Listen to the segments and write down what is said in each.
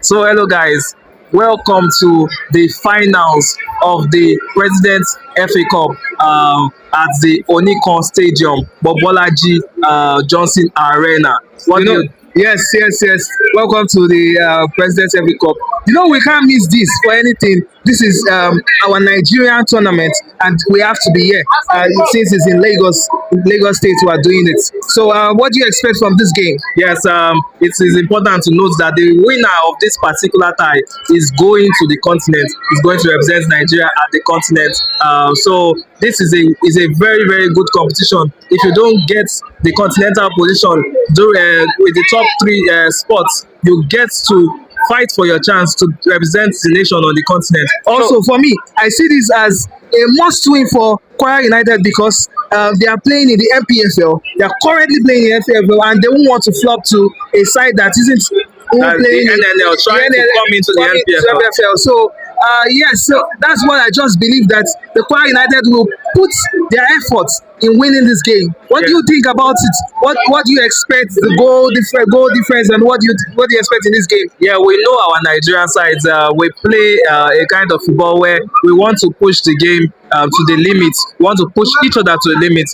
So hello guys, welcome to the finals of the President's FA Cup at the Onikan Stadium, Mobolaji Johnson Arena. What do you Yes. Welcome to the President's FA Cup. You know, we can't miss this for anything. This is our Nigerian tournament, and we have to be here since it's in Lagos State. We are doing it. So, what do you expect from this game? Yes, it is important to note that the winner of this particular tie is going to the continent, is going to represent Nigeria at the continent. So this is a very good competition. If you don't get the continental position with the top three spots, you get to fight for your chance to represent the nation on the continent. Also, for me, I see this as a must win for Kwara United because they are playing in the MPFL. They are currently playing in the MPFL, and they won't want to flop to a side that isn't playing the NNL, trying to come into the MPFL. So, yes, so that's what I just believe, that the Kwara United will put their efforts in winning this game. What do you think about it? What do you expect the goal difference, and what do you expect in this game? Yeah, we know our Nigerian sides. We play a kind of football where we want to push the game to the limit. We want to push each other to the limit.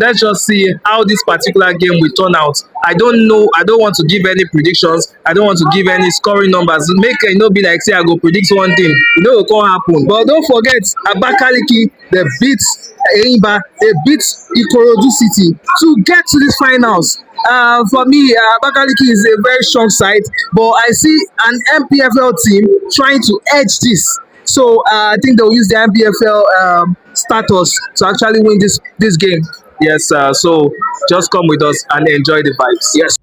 Let's just see how this particular game will turn out. I don't know. I don't want to give any predictions. I don't want to give any scoring numbers. Make it not be like say I go predict one thing. You know what can happen. But don't forget, Abakaliki, they beat Eimba, they beat Ikorodu City to get to these finals. For me, Abakaliki is a very strong side, but I see an MPFL team trying to edge this. So I think they'll use the MPFL status to actually win this game. Yes, so just come with us and enjoy the vibes. Yes.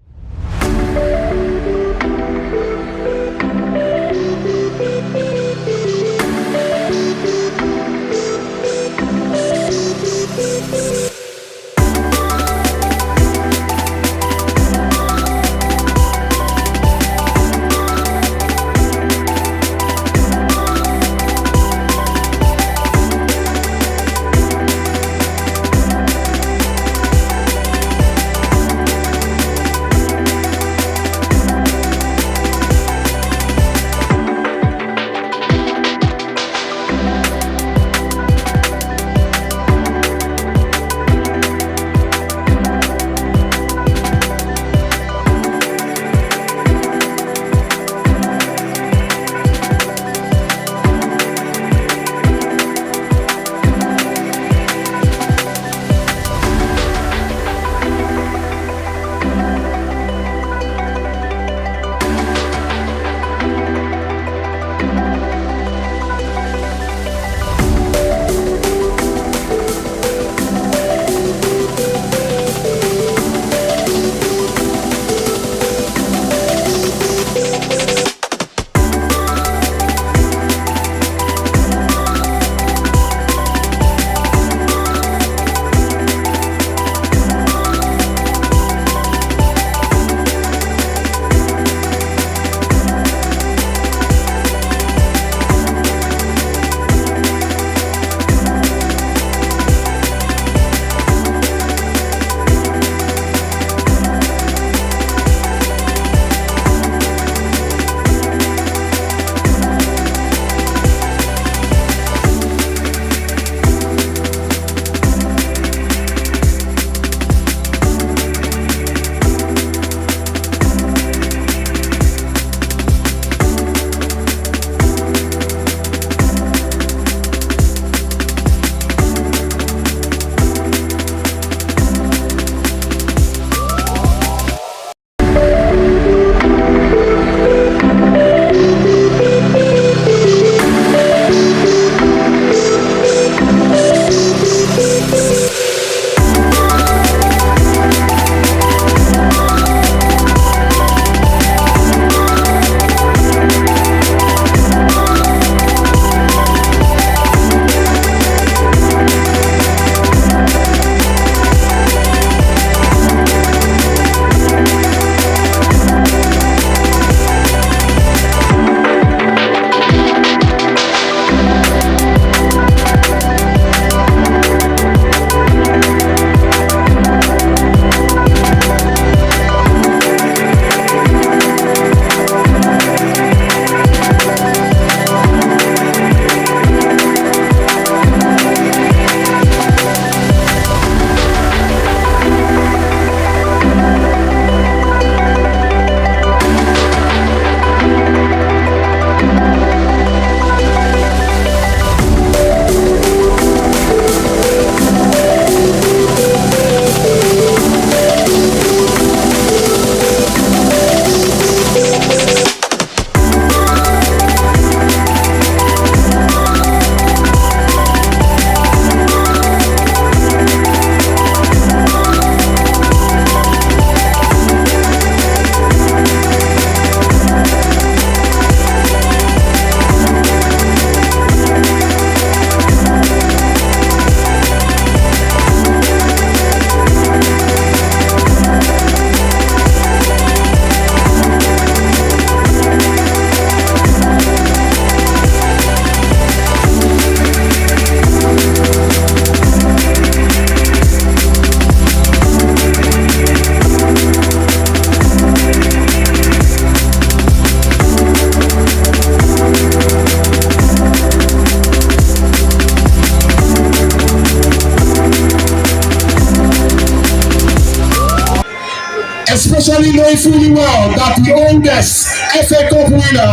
Probably knowing fully well that the oldest FA Cup winner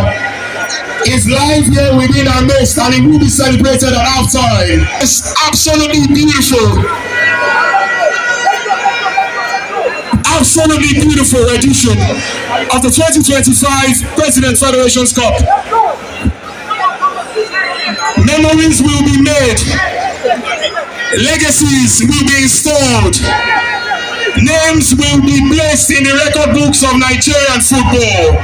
is live here within our midst and it will be celebrated at halftime. It's absolutely beautiful. Absolutely beautiful edition of the 2025 President Federations Cup. Memories will be made. Legacies will be installed. Names will be placed in the record books of Nigerian football.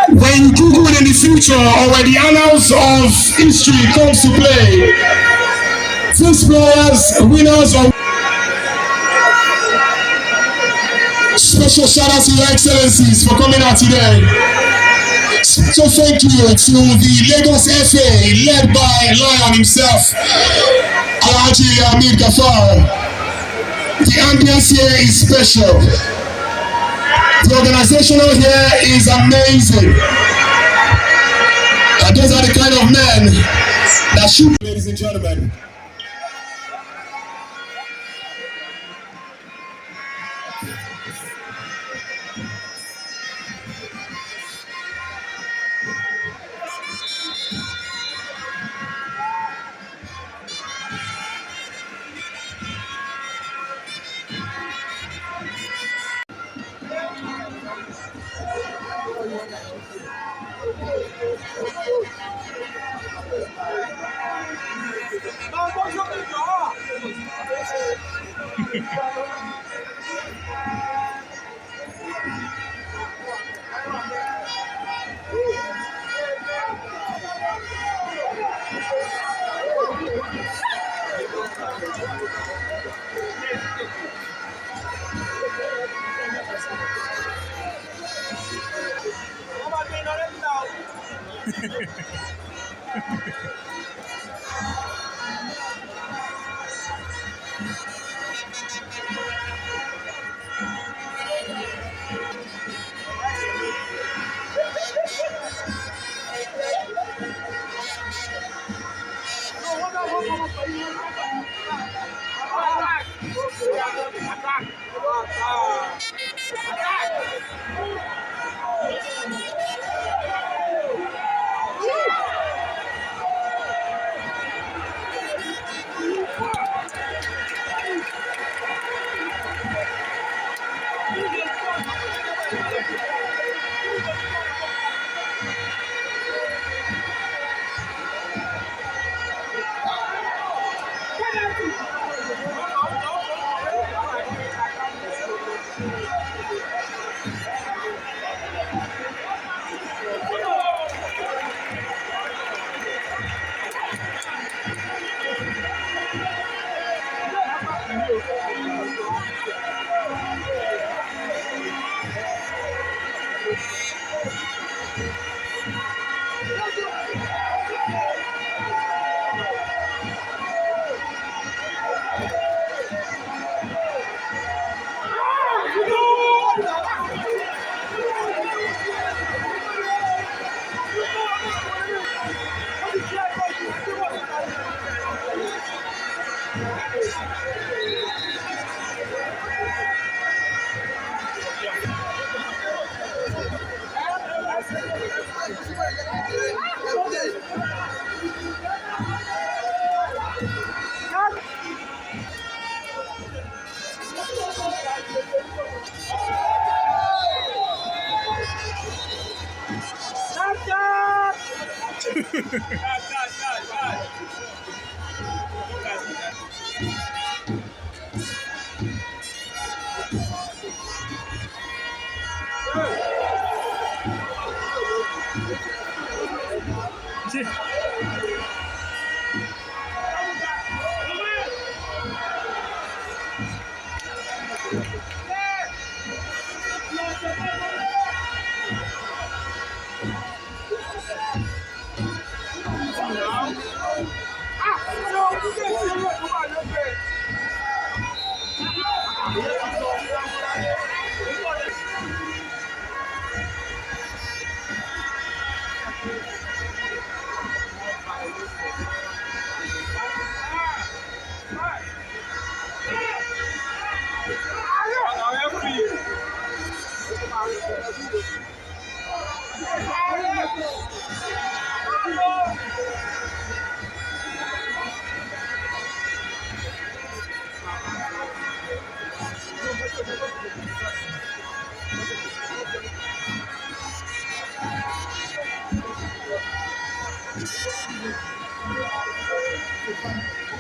When you Google in the future or when the annals of history comes to play, these players, winners of special shout out to your excellencies for coming out today. So thank you to the Lagos FA led by Lion himself, Alhaji Amir Gafar. The ambience here is special. The organizational here is amazing. And those are the kind of men that should, ladies and gentlemen.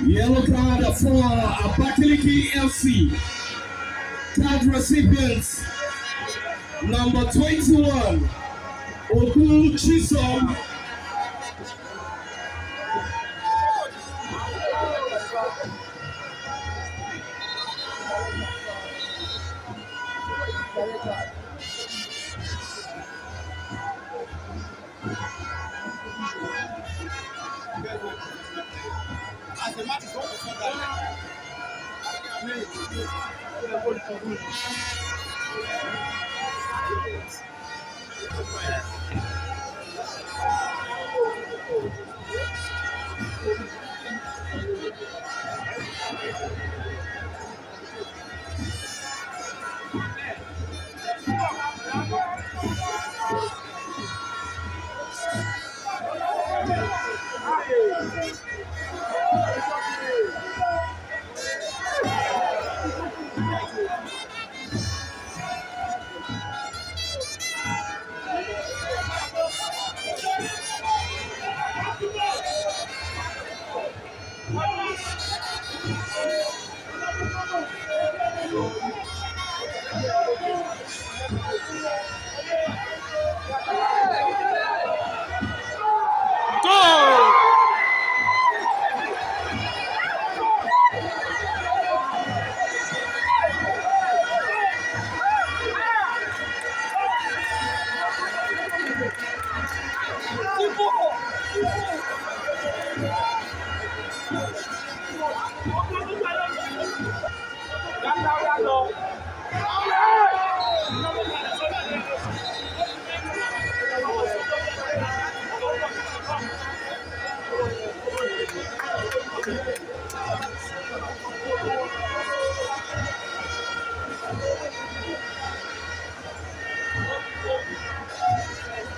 Yellow card for Abakaliki FC. Card recipients number 21, Odu Chisom.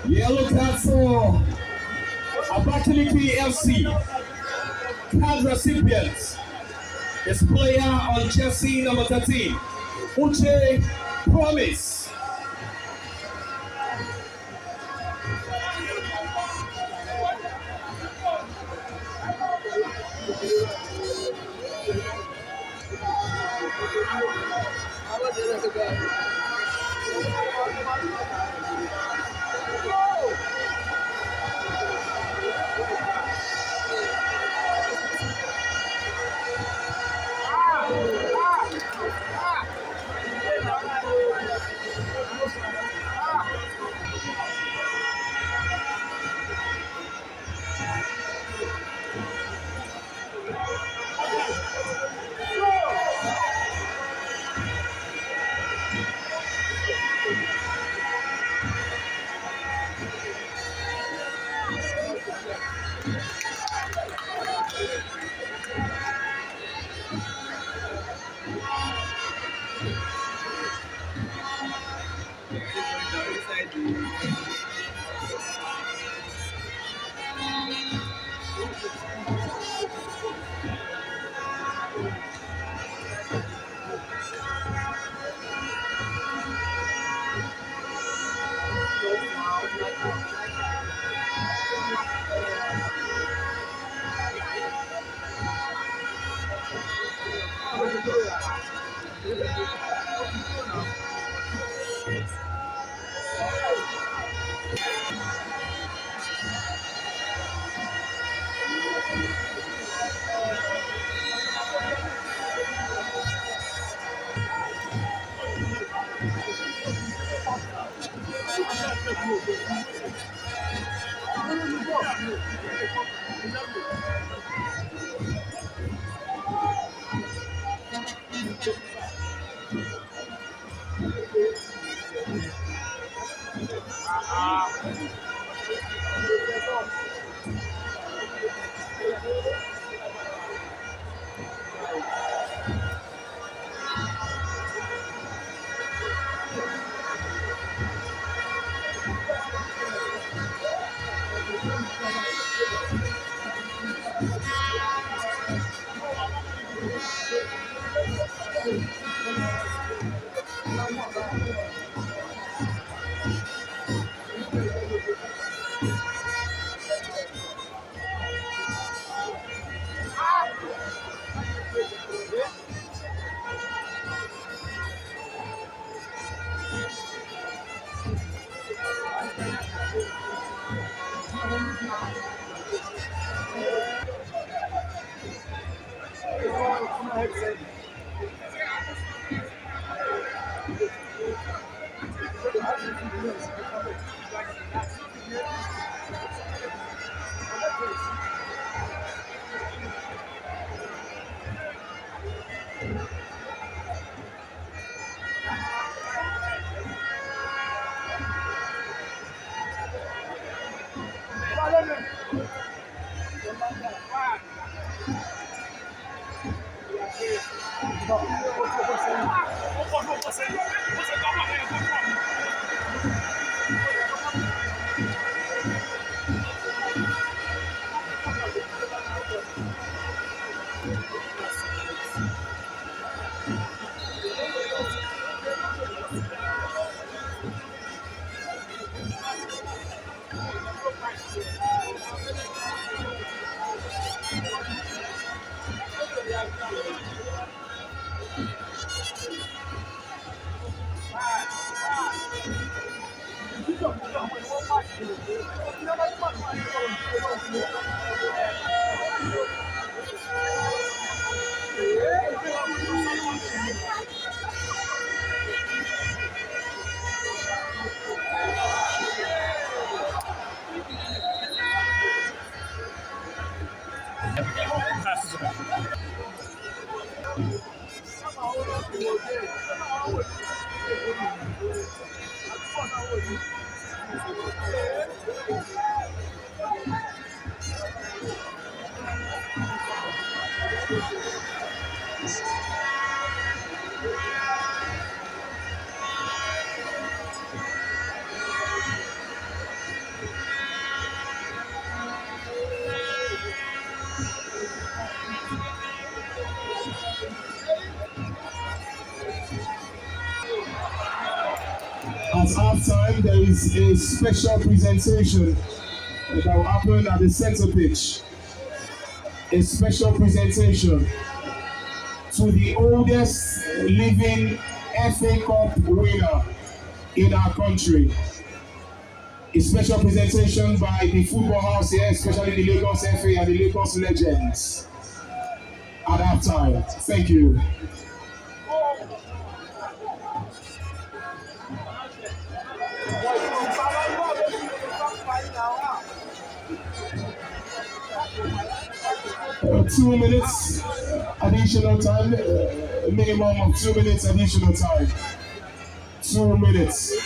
Yellow card for Abakaliki FC. Card recipients is player on jersey number 13, Uche Promise. At halftime, there is a special presentation that will happen at the center pitch. A special presentation to the oldest living FA Cup winner in our country. A special presentation by the football house here, especially the Lagos FA and the Lagos Legends. At halftime. Thank you. Two minutes additional time, minimum of 2 minutes additional time. 2 minutes.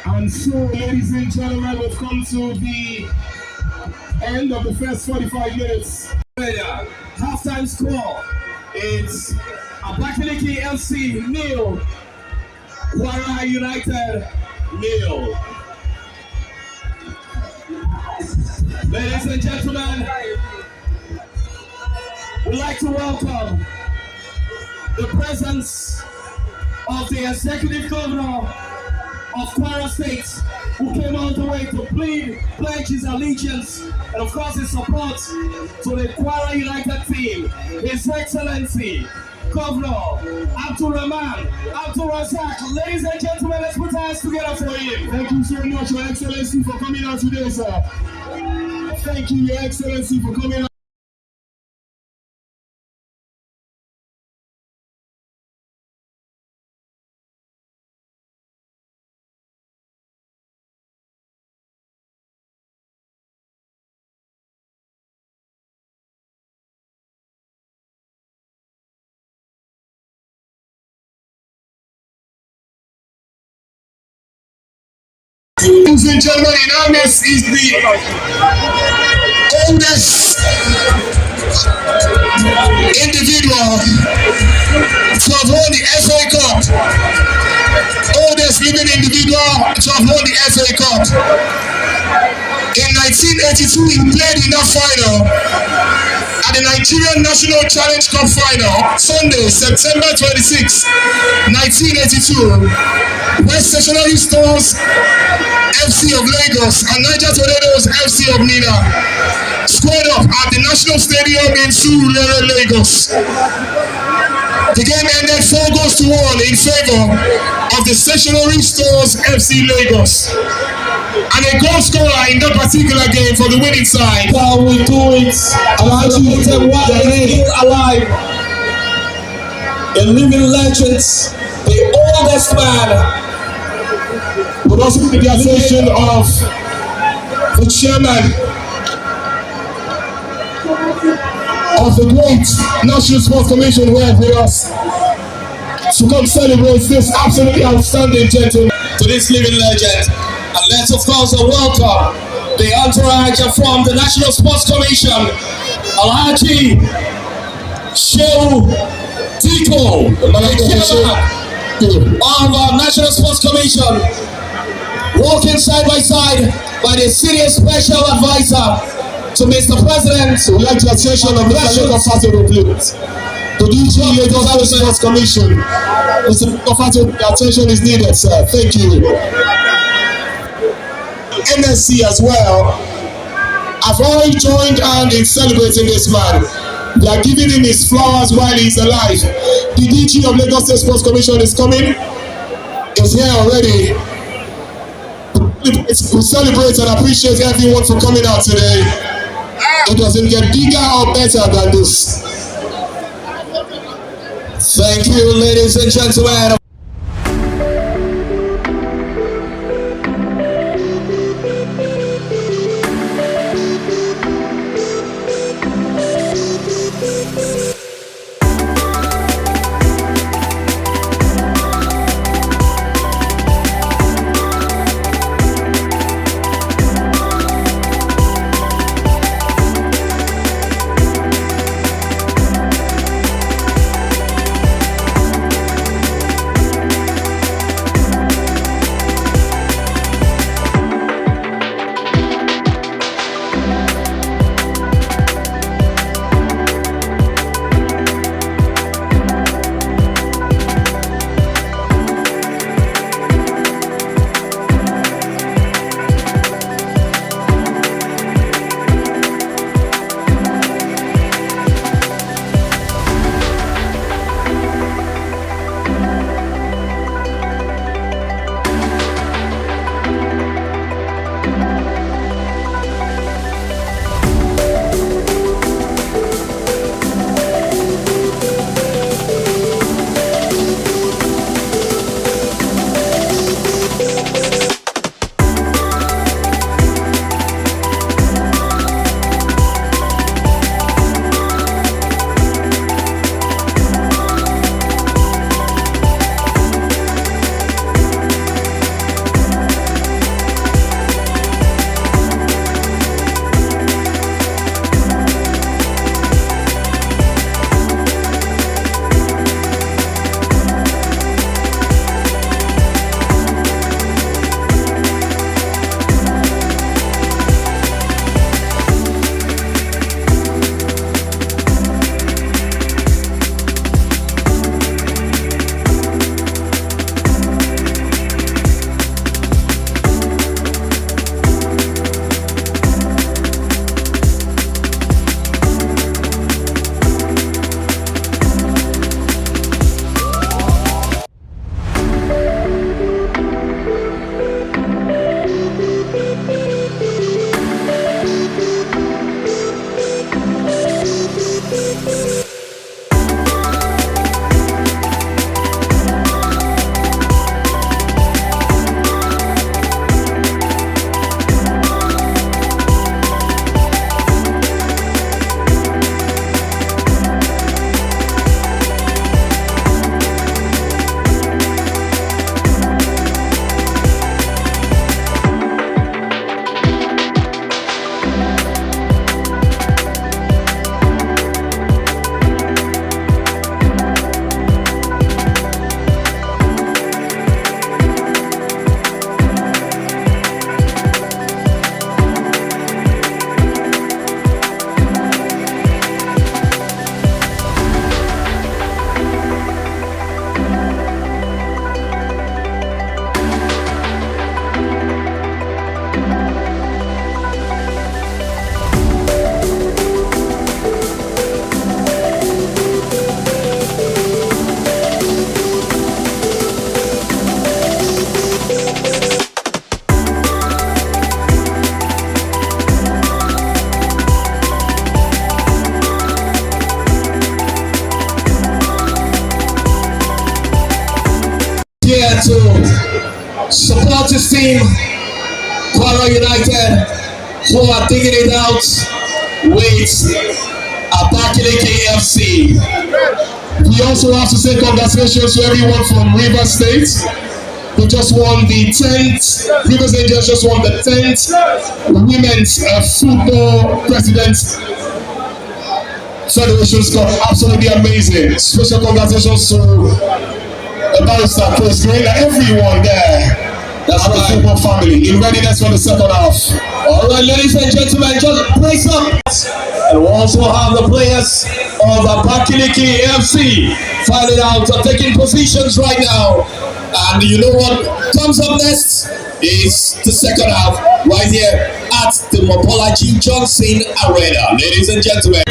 And so, ladies and gentlemen, we've come to the end of the first 45 minutes. Halftime score. It's Abakaliki LC nil, Kwara United nil. Ladies and gentlemen, we'd like to welcome the presence of the Executive Governor of Kwara State, who came all the way to pledge his allegiance and of course his support to the Kwara United team. His Excellency, Governor Abdul Razak. Ladies and gentlemen, let's put our hands together for him. Thank you so much, Your Excellency, for coming out today, sir. Thank you, Your Excellency, for coming out. Ladies and gentlemen, Inamis is the oldest individual to have won the FA Cup. Oldest living individual to have won the FA Cup. 1982, he played in that final at the Nigerian National Challenge Cup final, Sunday, September 26, 1982. West Stationery Stores FC of Lagos and Niger Tornadoes FC of Nina squared up at the National Stadium in Surulere, Lagos. The game ended 4 goals to 1 in favor of the Stationery Stores FC Lagos. And a goal scorer in that particular game for the winning side. How we do it? Alaji, them while they're still alive. The living legends, the oldest man. Would also be the attention of the chairman of the great National Sports Commission who are with us to come celebrate this absolutely outstanding gentleman. To this living legend. And let's of course welcome the entourage from the National Sports Commission, Alhaji Shehu Tiko, the chairman of our National Sports Commission, walking side by side by the senior special advisor to Mr. President. We'd like the attention of Mr. Lagos Fato, please. To DG Lagos Sports Commission. Mr. Fato, the attention is needed, sir. Thank you. NSC as well have all joined hand in celebrating this man. They are giving him his flowers while he's alive. The DG of Lagos State Sports Commission is coming. Is here already. We celebrate and appreciate everyone for coming out today. It doesn't get bigger or better than this. Thank you, ladies and gentlemen. Kwara United, who are digging it out with Abakaliki FC. We also have to say congratulations to everyone from Rivers State who just won the 10th, Rivers Angels just won the 10th Women's Football President Federation Cup. Absolutely amazing. Special congratulations to the barrister, Chris Green, and everyone there. That's right. The football family in readiness for the second half. All right, ladies and gentlemen, just brace up. And we also have the players of Abakaliki FC finding out taking positions right now. And you know what comes up next is the second half right here at the Mobolaji Johnson Arena. Ladies and gentlemen.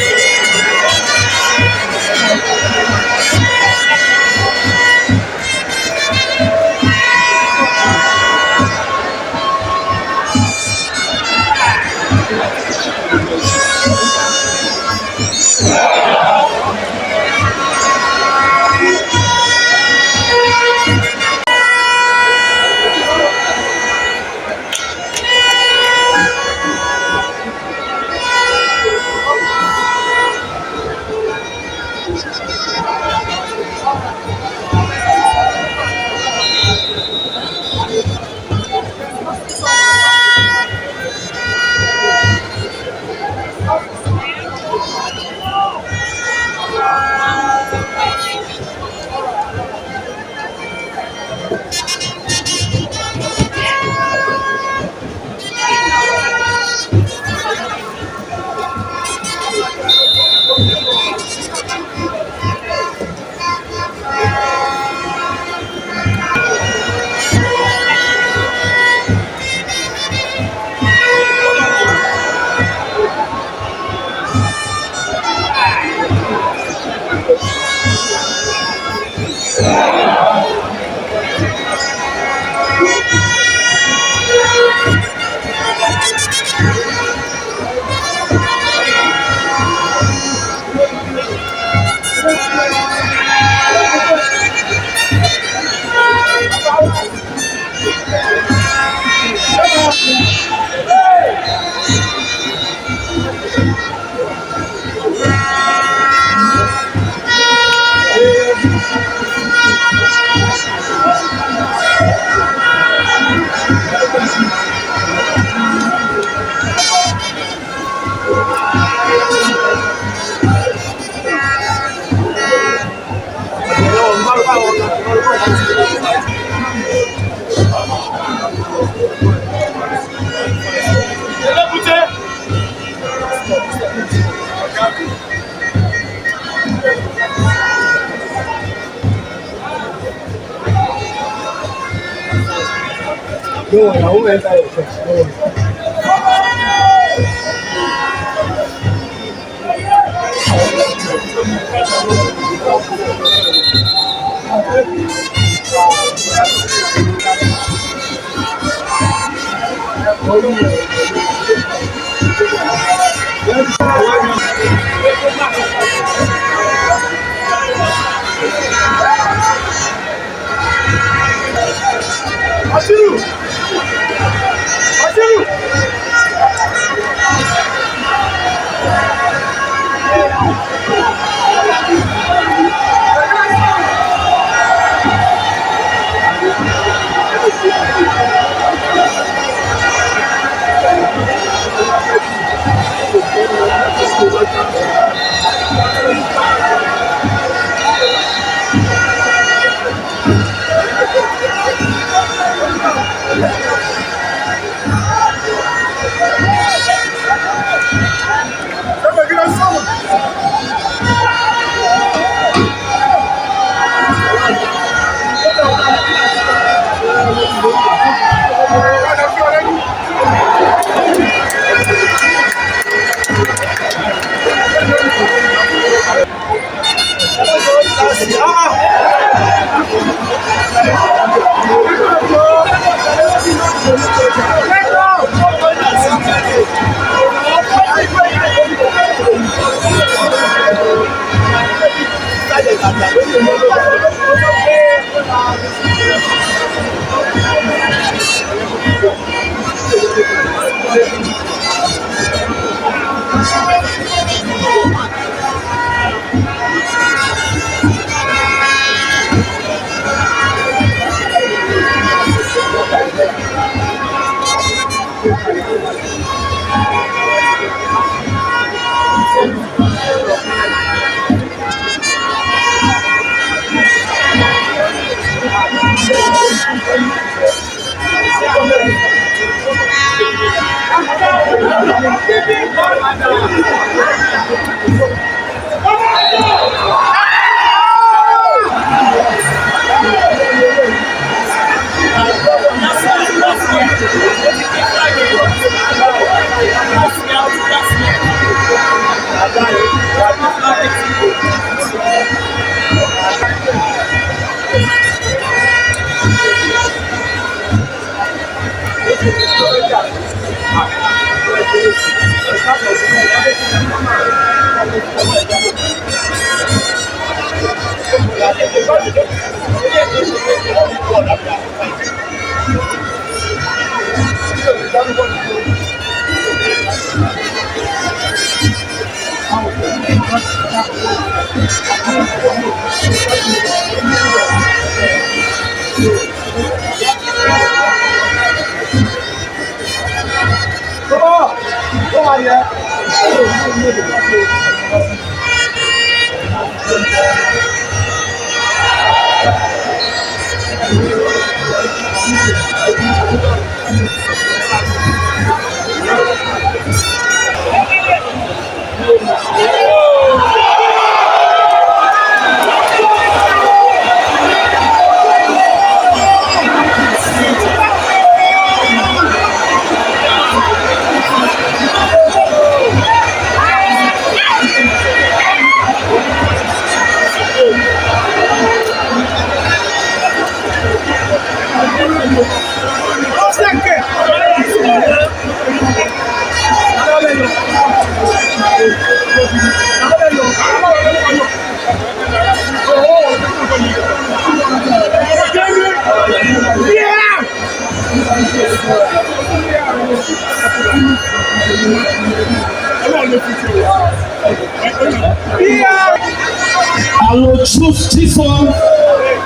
I will choose this one.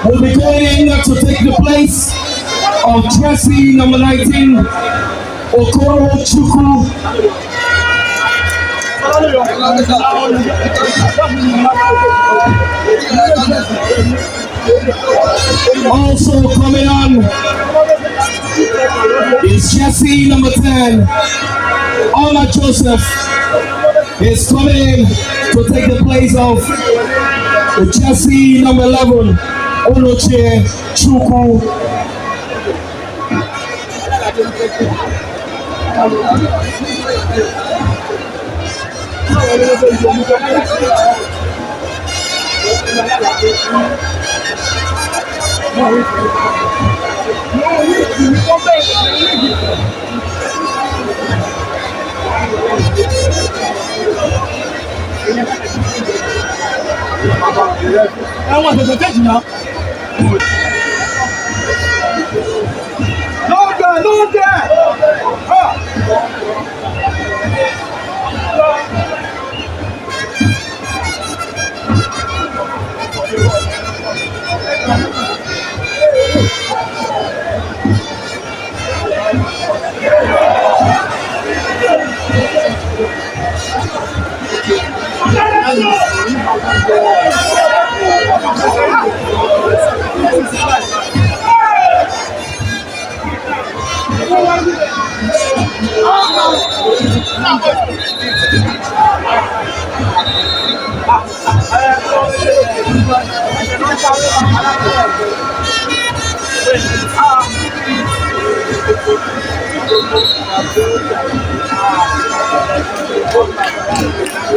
Will be going in to take the place of jersey number 19, Okoro Chukwu. Also coming on is jersey number 10, Ona Joseph is coming in to take the place of the jersey number 11, Onoche Chukwu.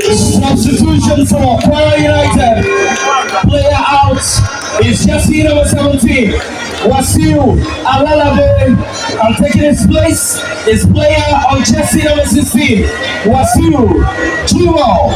Substitution for Kwara United. Player out is jersey number 17, Wasiu Alalabe, and taking his place is player on jersey number 16, Wasiu Jiwo.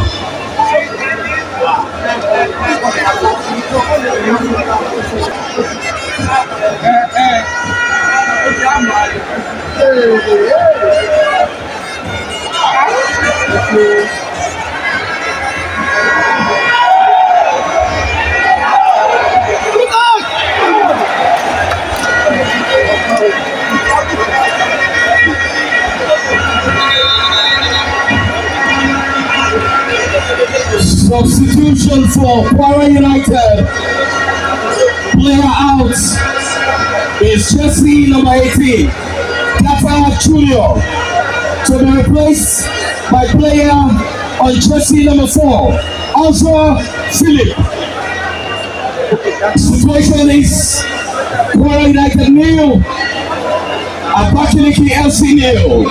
Substitution for Kwara United. Player out is jersey number 18, Kata Junior, to be replaced by player on jersey number 4, Azra Philip. Situation is Kwara United nil, Abakaliki FC nil.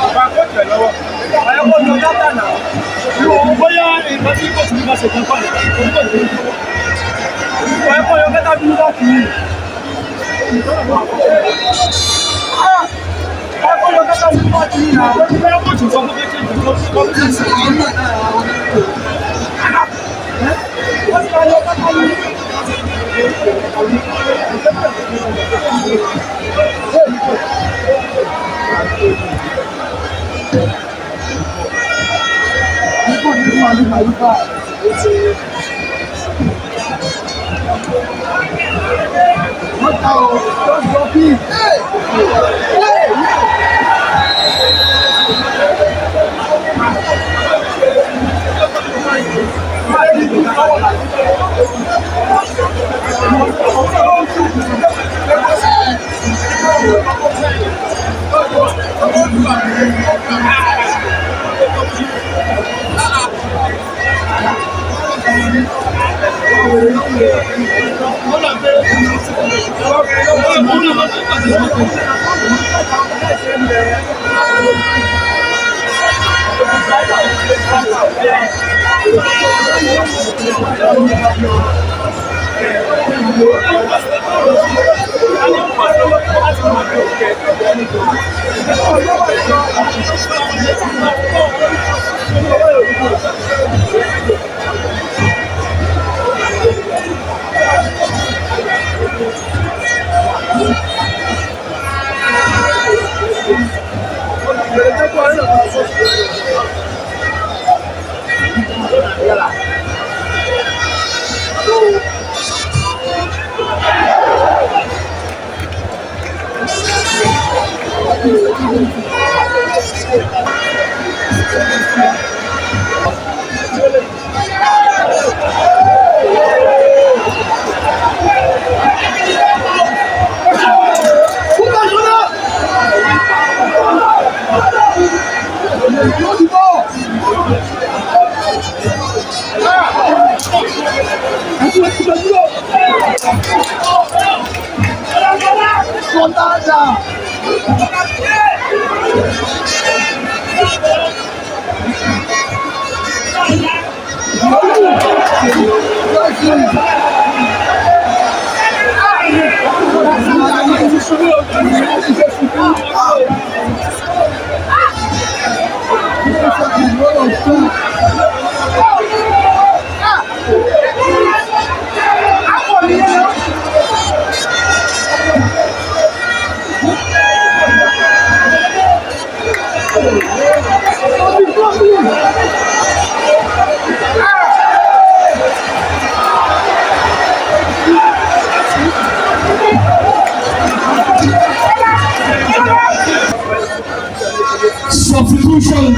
Substitution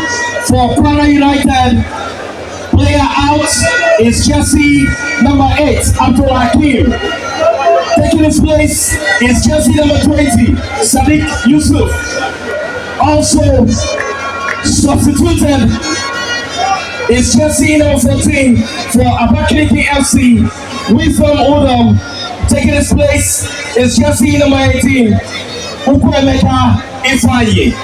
for Kwara United. Player out is jersey number 8, Abdul Hakim. Taking his place is jersey number 20, Sadiq Yusuf. Also substituted is jersey number 14 for Abakaliki FC, Wisdom Odom. Taking his place is jersey number 18, Ukwemeka Ifeanyi.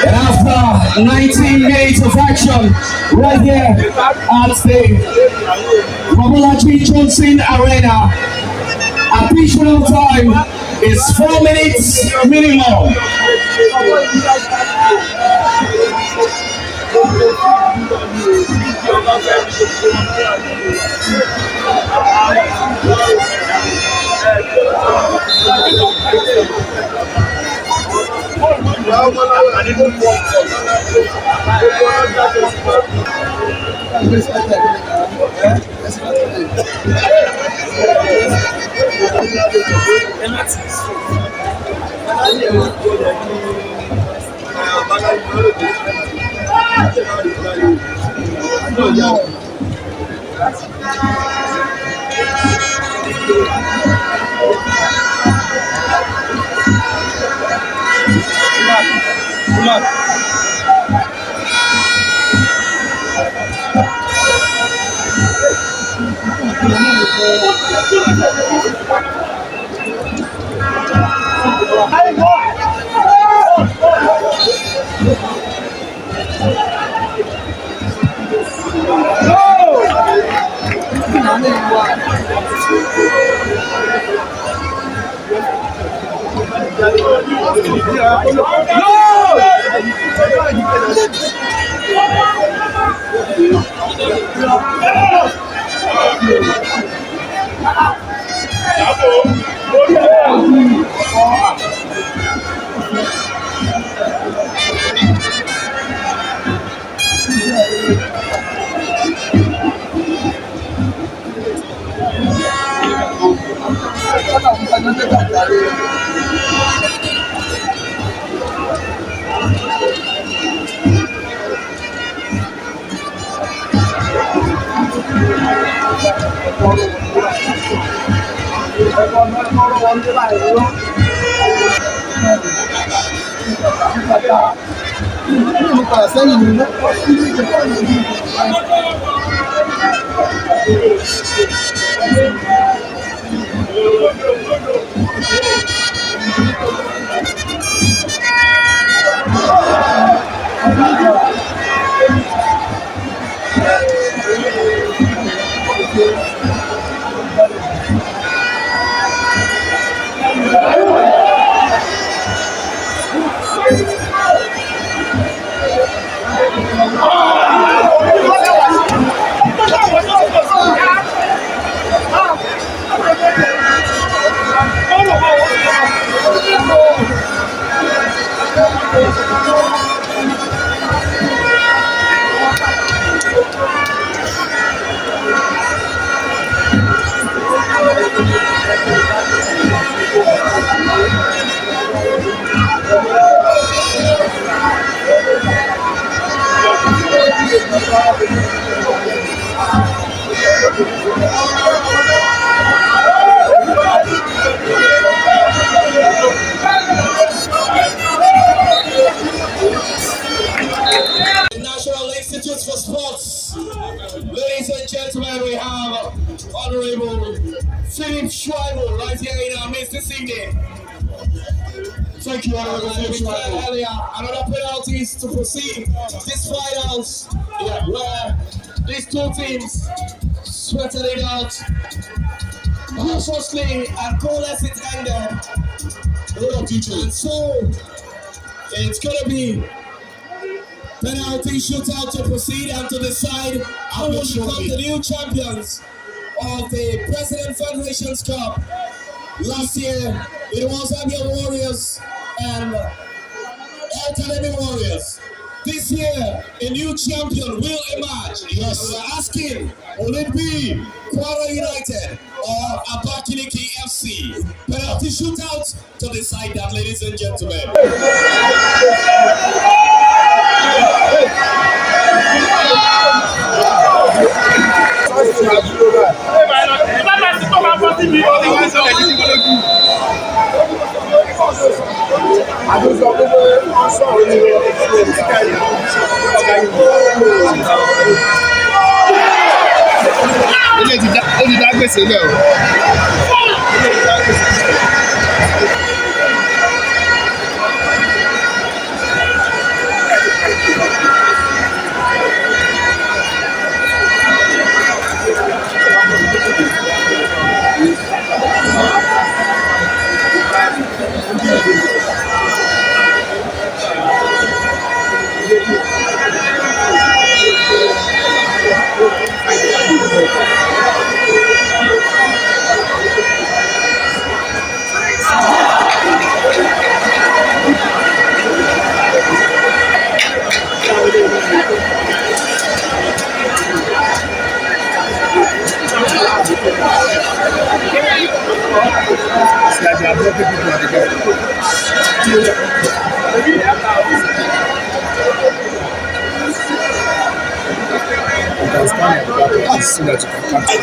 And after 19 minutes of action right here at the Mobolaji Johnson Arena, additional time is 4 minutes minimum. National Institutes for Sports. Ladies and gentlemen, we have Honorable Philip Schreiber right here in our midst this evening. Thank you, Honorable Philip Schreiber. Earlier, another penalty is to proceed this finals, where these two teams sweated it out cautiously and coolest it ended. And so it's gonna be penalty shootout to proceed and to decide who will become the new champions of the President Federations Cup. Last year, it was Abia Warriors and El Academy Warriors. This year, a new champion will emerge. Yes. We're asking, will it be Kwara United or Abakaliki FC? Penalty shootout to decide that, ladies and gentlemen. Ó ti dá gbèsè lẹ́ o. It's like they are blocking people at the gate. You can stand at the back so that you can catch it.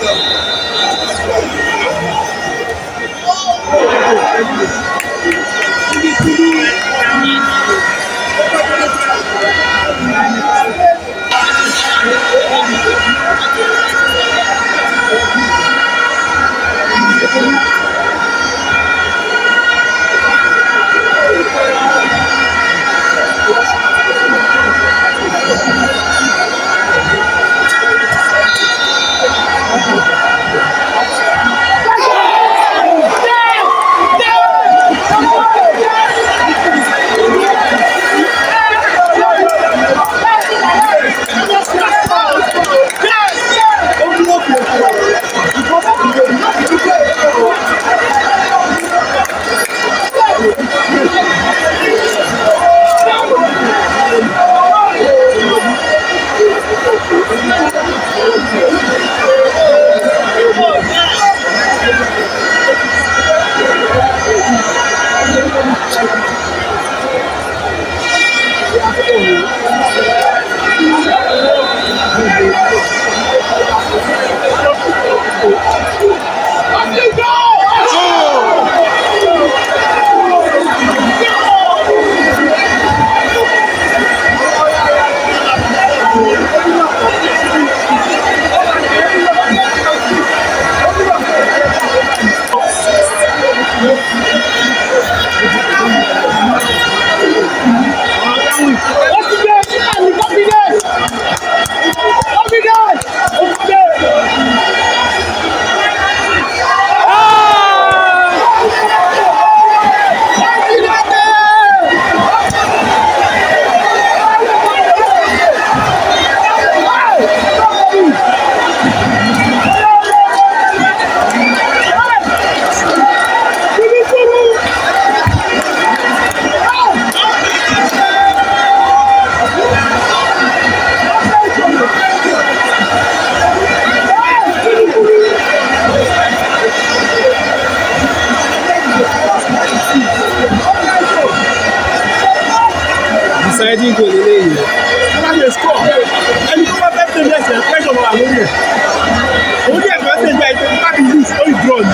Deciding goal eléyìí. Wọ́n lè score. Ẹni tó bá fẹ́ tẹ̀lé ẹsẹ̀ pressure wà lórí ẹ̀. Orí ẹ̀ fẹ́ tẹ̀lé ẹsẹ̀ bá ti lose lórí draw ni.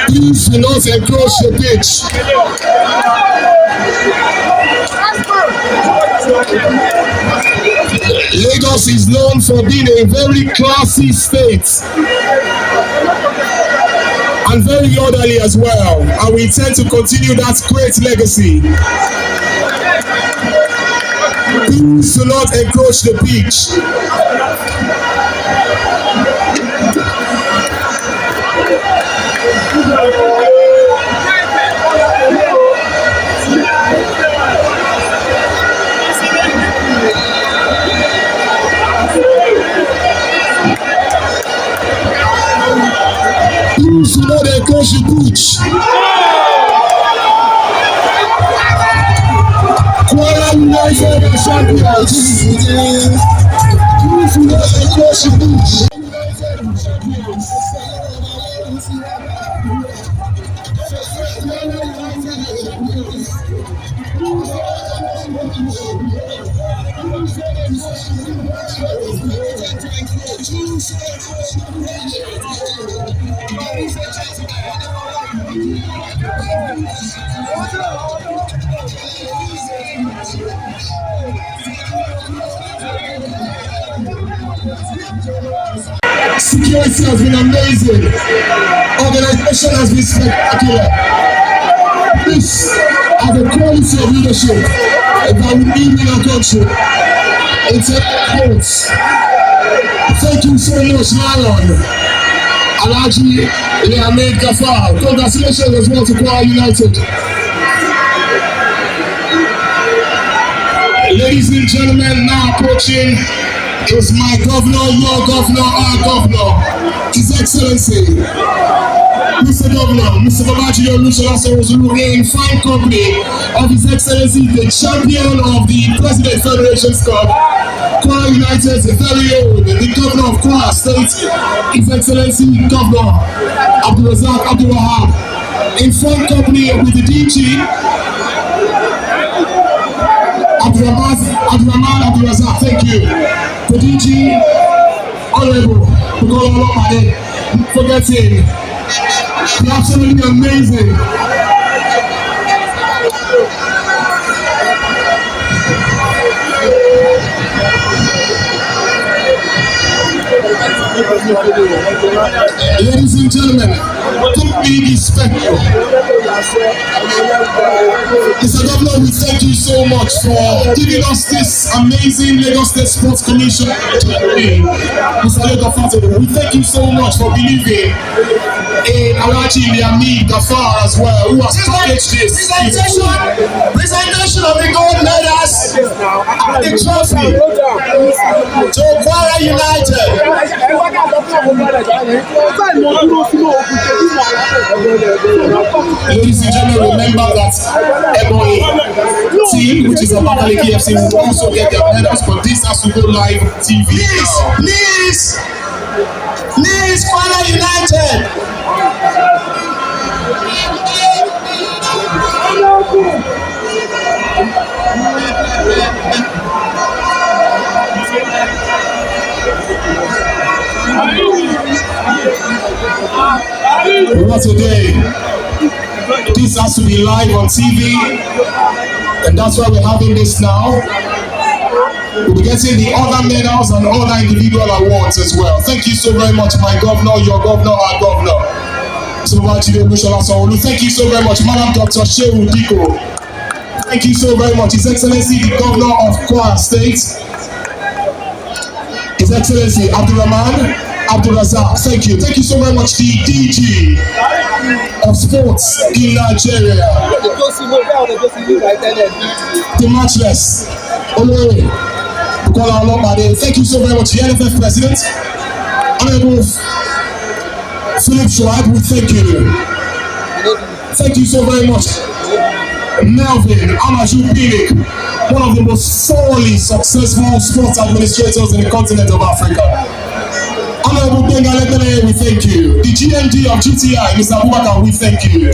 Please do not encroach the pitch. Lagos is known for being a very classy state and very orderly as well, and we intend to continue that great legacy. Please do not encroach the pitch. Please do not encroach the pitch. Kwara United are champions. Please do not encroach the pitch. Security has been amazing. Organization has been spectacular. This has a quality of leadership that we need in our country. It's a sports. Thank you so much, Lion. Alhaji Ahmed Gafar. Congratulations as well to Kwara United. Ladies and gentlemen, now approaching is my governor, your governor, our governor, His Excellency, Mr. Governor, Mr. Mobolaji in fine company of His Excellency, the champion of the President Federation's Cup, Kwara United, the very own, the governor of Kwara State, His Excellency Governor Abdulrazak Abdulwahab, in fine company with the DG, Abdulrahman Abdulrazak, thank you. The DG, Honorable, forgetting, they're absolutely amazing. Ladies and gentlemen, don't be respectful. Mr. Governor, we thank you so much for giving us this amazing Lagos State Sports Commission. Mr. Lagos, we thank you so much for believing in Alhaji Ahmed Gafar as well, who has packaged this. Presentation of the gold medals and the trophy to Kwara United. Ladies and gentlemen, remember that Ebony team, which is a Abakaliki FC, will also get their medals, but this has to go live TV. Please, Kwara United. Well, today, this has to be live on TV, and that's why we're having this now. We'll be getting the other medals and other individual awards as well. Thank you so very much, my governor, your governor, our governor. Thank you so very much, Madam Dr. Shehu Diko. Thank you so very much, His Excellency, the Governor of Kwara State, His Excellency Abdulrahman Abdulrazak. Thank you. Thank you so very much, the DG of Sports in Nigeria. The matchless Olori Bukola Olopade. Thank you so very much, the NFF President, Honorable Philip Shoaib, we thank you. Thank you so very much. Melvin Amaju Pinik, one of the most thoroughly successful sports administrators in the continent of Africa. Honorable Bengalebele, we thank you. The GMD of GTI, Mr. Abubakar, we thank you.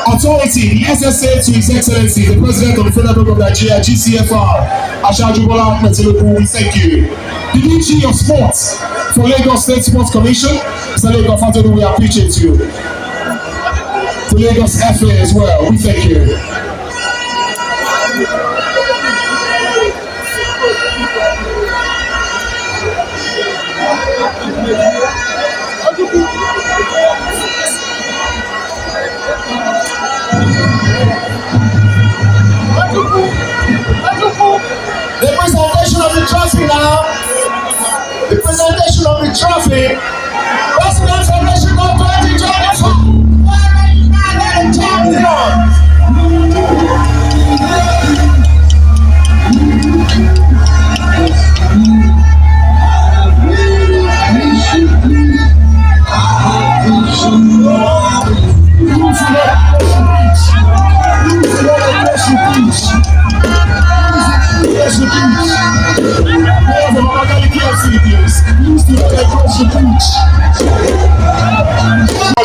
Authority, the SSA to His Excellency, the President of the Federal Republic of Nigeria, GCFR, Ashaju Bola Ahmed Tinubu, we thank you. The DG of Sports for Lagos State Sports Commission, Mr. Lagos Fatodu, we appreciate you. The Lagos FA as well, we thank you. The presentation of the trophy now. The presentation of the trophy. President Federation of 2024. Kwara United champion.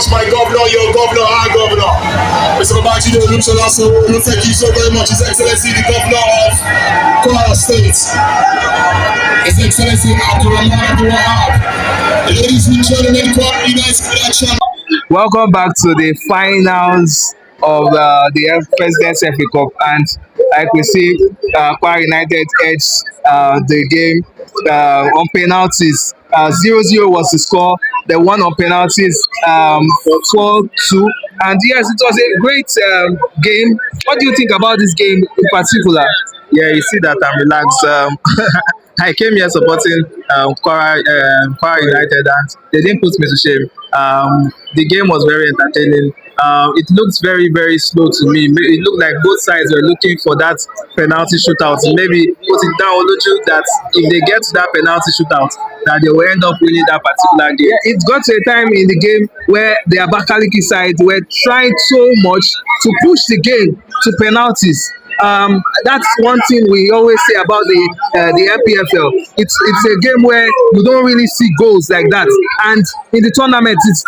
My governor, your governor, our governor, Yes, Mobolaji, thank you so very much. His Excellency, the Governor of Kwara State. His Excellency, Abdulrahman Abdulwahab. Ladies and gentlemen, Kwara United Production. Welcome back to the finals of the President's FA Cup, and like we see, Kwara United edged the game on penalties. 0-0 was the score. They won on penalties 4-2. And yes, it was a great game. What do you think about this game in particular? Yeah, you see that I'm relaxed. I came here supporting Kwara United, and they didn't put me to shame. The game was very entertaining. It looked very, very slow to me. It looked like both sides were looking for that penalty shootout. Maybe put it down, Oloju, that if they get to that penalty shootout, that they will end up winning that particular game. Yeah, it got to a time in the game where the Abakaliki side were trying so much to push the game to penalties. That's one thing we always say about the MPFL. It's a game where you don't really see goals like that, and in the tournament it's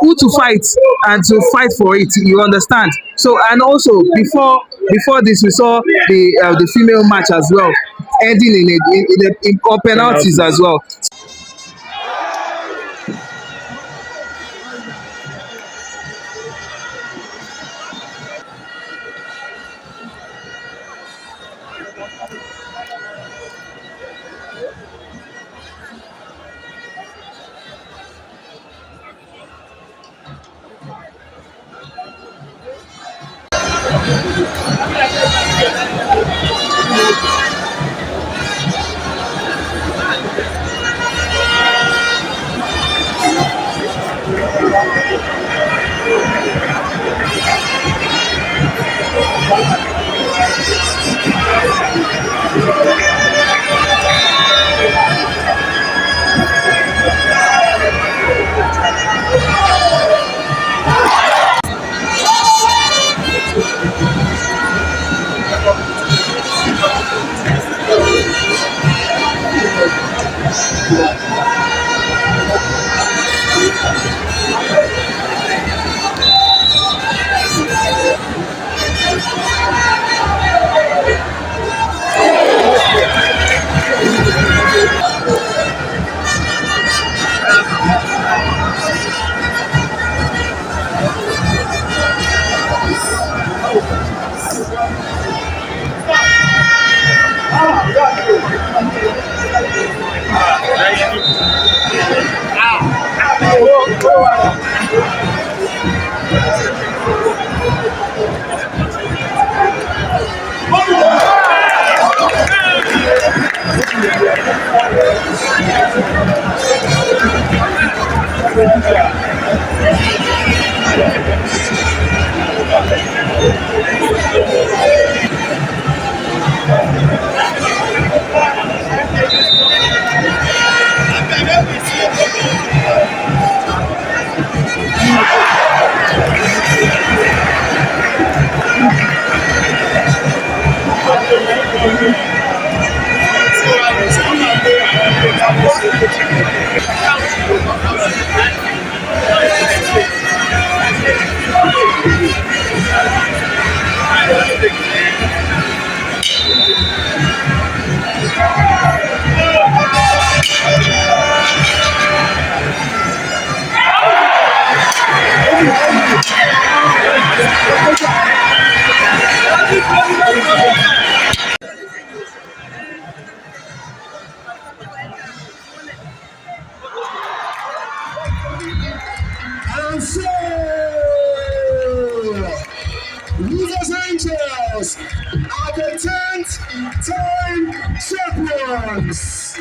who to fight and to fight for it. You understand? So, and also before this, we saw the female match as well, ending in penalties as well. And so, Losers Angels are the 10th time champions.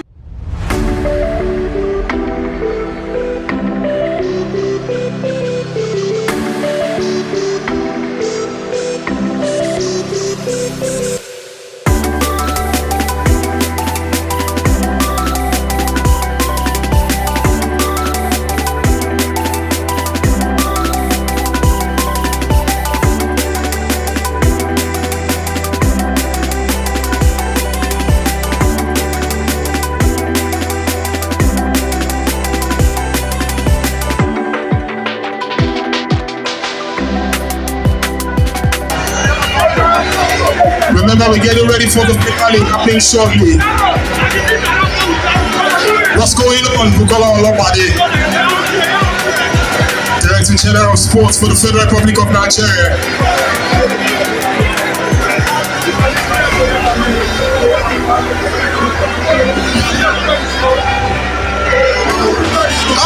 International, we're getting ready for the finale happening shortly. What's going on, Bukola Olopade? Director General of Sports for the Federal Republic of Nigeria.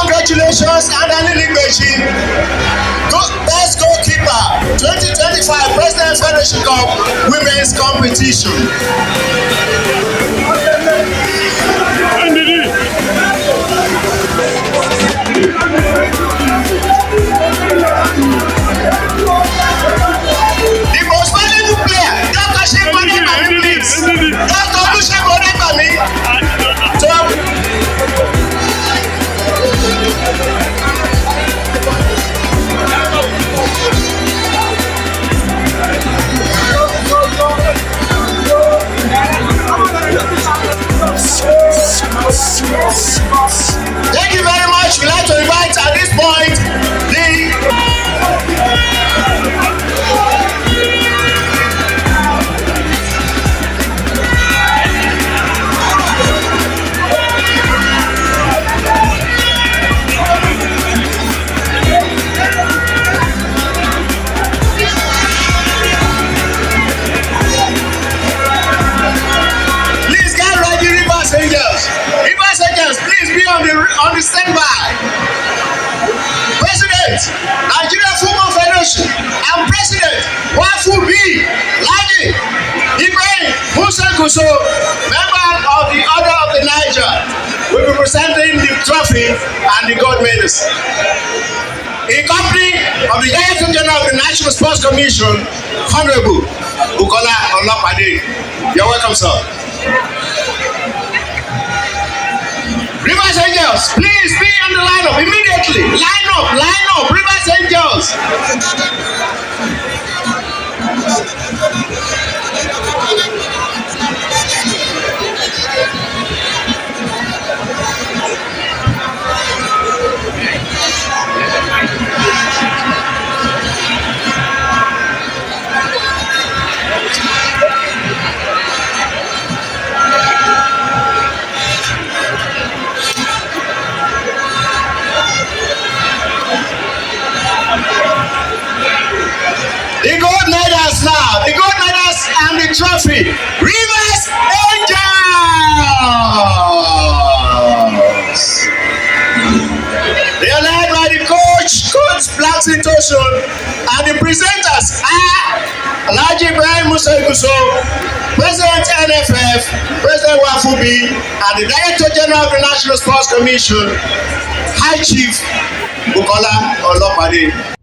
Congratulations, Adani Ligbeji. Best goalkeeper, 2025 President Federation Cup Women's Competition. The most valuable player, Dr. Shekone Bami, please. Dr. Shekone Bami. Thank you very much. We'd like to invite at this point please get ready, Rivers Angels. Rivers Angels, please be on the standby. President, Nigeria Football Federation, and President, Wafu B. Laji Ibrahim Musa Kuso, member of the Order of the Niger, will be presenting the trophy and the gold medals. In company of the Director General of the National Sports Commission, Honorable Bukola Olopade. You're welcome, sir. Rivers Angels, please be on the lineup immediately. Line up, Rivers Angels. The gold medals now, the gold medals and the trophy. Rivers Angels. They are led by the coach Blackson Tosun, and the presenters are Alhaji Ibrahim Musa Iguso, President NFF, President Wafubi, and the Director General of the National Sports Commission, High Chief Bukola Olopade.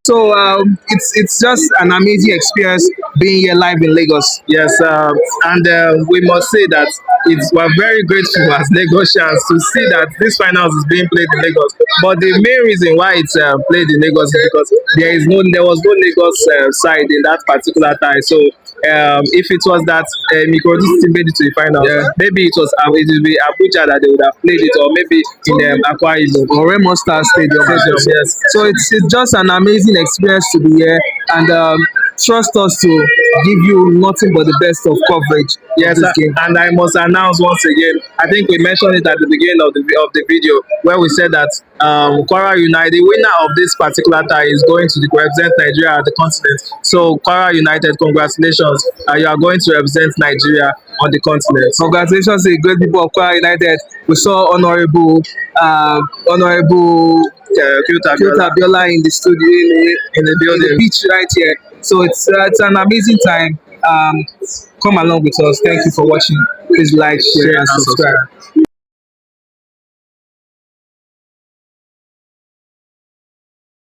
So it's just an amazing experience being here live in Lagos. Yes, and we must say that we're very grateful as Lagosians to see that this finals is being played in Lagos. But the main reason why it's played in Lagos is because there was no Lagos side in that particular time. So if it was that Ikorodu City made it to the final, maybe it would be Abuja that they would have played it, or maybe in Akwa Ibom Or Remo Star Stadium. Yes. So it's just an amazing experience to be here, and trust us to give you nothing but the best of coverage Yes, of this game. and I must announce once again. I think we mentioned it at the beginning of the video where we said that Kwara United, the winner of this particular tie, is going to represent Nigeria at the continent. So Kwara United, congratulations! You are going to represent Nigeria on the continent. Congratulations to the great people of Kwara United. We saw Honorable Kyota Abiola in the studio In the building. in the beach right here. So it's an amazing time. Come along with us. Thank you for watching. Please like, share, and subscribe.